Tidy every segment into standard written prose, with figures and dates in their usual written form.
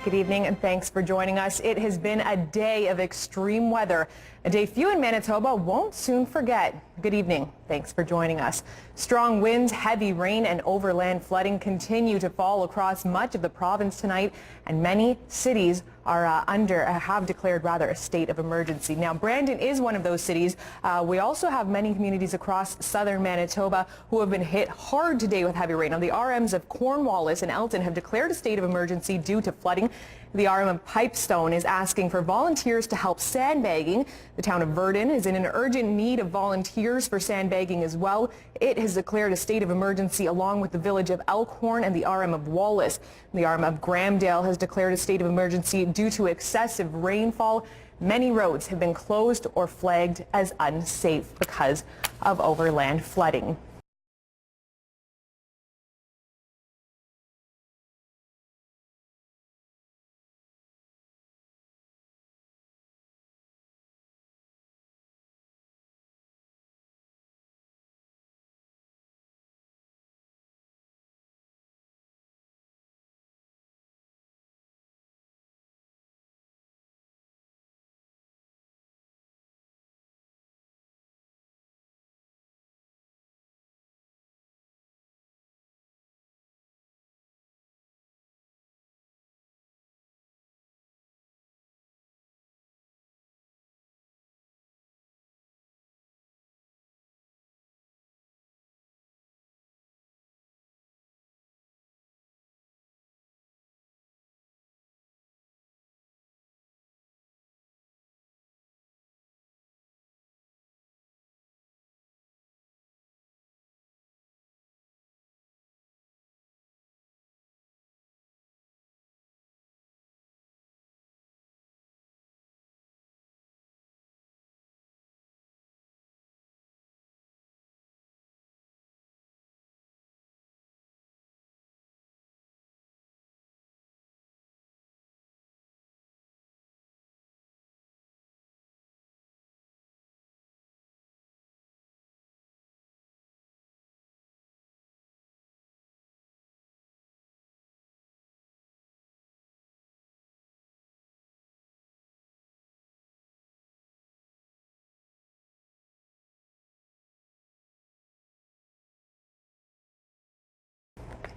Good evening and thanks for joining us. It has been a day of extreme weather, a day few in Manitoba won't soon forget. Good evening. Thanks for joining us. Strong winds, heavy rain and overland flooding continue to fall across much of the province tonight, and many cities are have declared a state of emergency. Now, Brandon is one of those cities. We also have many communities across southern Manitoba who have been hit hard today with heavy rain. Now, the RMs of Cornwallis and Elton have declared a state of emergency due to flooding. The RM of Pipestone is asking for volunteers to help sandbagging. The town of Verdun is in an urgent need of volunteers for sandbagging as well. It has declared a state of emergency along with the village of Elkhorn and the RM of Wallace. The RM of Grahamdale has declared a state of emergency due to excessive rainfall. Many roads have been closed or flagged as unsafe because of overland flooding.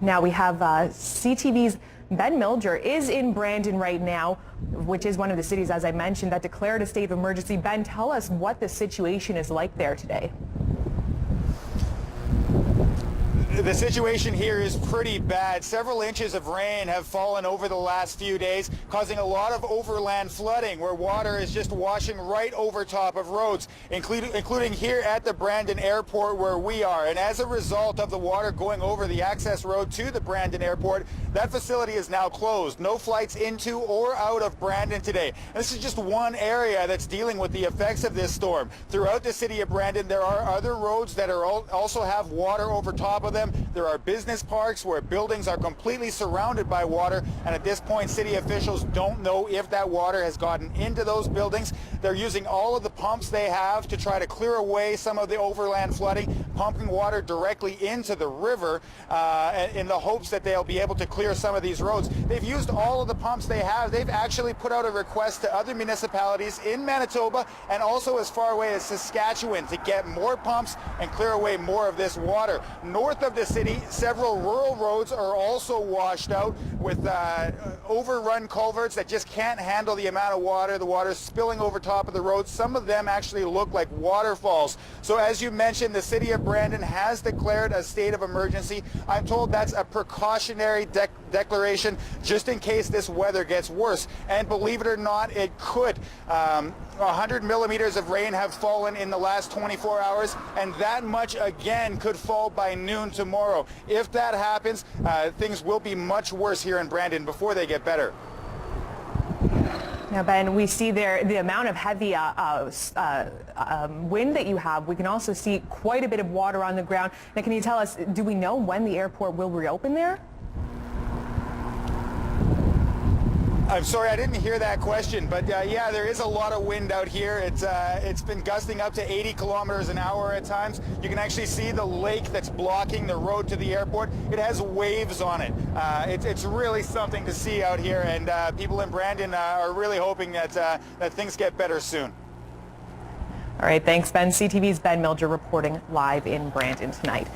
Now we have CTV's Ben Milger is in Brandon right now, which is one of the cities, as I mentioned, that declared a state of emergency. Ben, tell us what the situation is like there today. The situation here is pretty bad. Several inches of rain have fallen over the last few days, causing a lot of overland flooding where water is just washing right over top of roads, including here at the Brandon Airport where we are. And as a result of the water going over the access road to the Brandon Airport, that facility is now closed. No flights into or out of Brandon today. And this is just one area that's dealing with the effects of this storm. Throughout the city of Brandon, there are other roads that are also have water over top of them. There are business parks where buildings are completely surrounded by water, and at this point city officials don't know if that water has gotten into those buildings. They're using all of the pumps they have to try to clear away some of the overland flooding, pumping water directly into the river in the hopes that they'll be able to clear some of these roads. They've used all of the pumps they have. They've actually put out a request to other municipalities in Manitoba and also as far away as Saskatchewan to get more pumps and clear away more of this water. North of the city, several rural roads are also washed out with overrun culverts that just can't handle the amount of water. The water's spilling over top of the roads. Some of them actually look like waterfalls. So as you mentioned, the city of Brandon has declared a state of emergency. I'm told that's a precautionary declaration just in case this weather gets worse. And believe it or not, it could. 100 millimeters of rain have fallen in the last 24 hours, and that much again could fall by noon tomorrow. If that happens, things will be much worse here in Brandon before they get better. Now, Ben, we see there the amount of heavy wind that you have. We can also see quite a bit of water on the ground. Now, can you tell us, do we know when the airport will reopen there? I'm sorry, I didn't hear that question, but yeah, there is a lot of wind out here. It's been gusting up to 80 kilometers an hour at times. You can actually see the lake that's blocking the road to the airport. It has waves on it. It's really something to see out here, and people in Brandon are really hoping that things get better soon. All right, thanks, Ben. CTV's Ben Milger reporting live in Brandon tonight.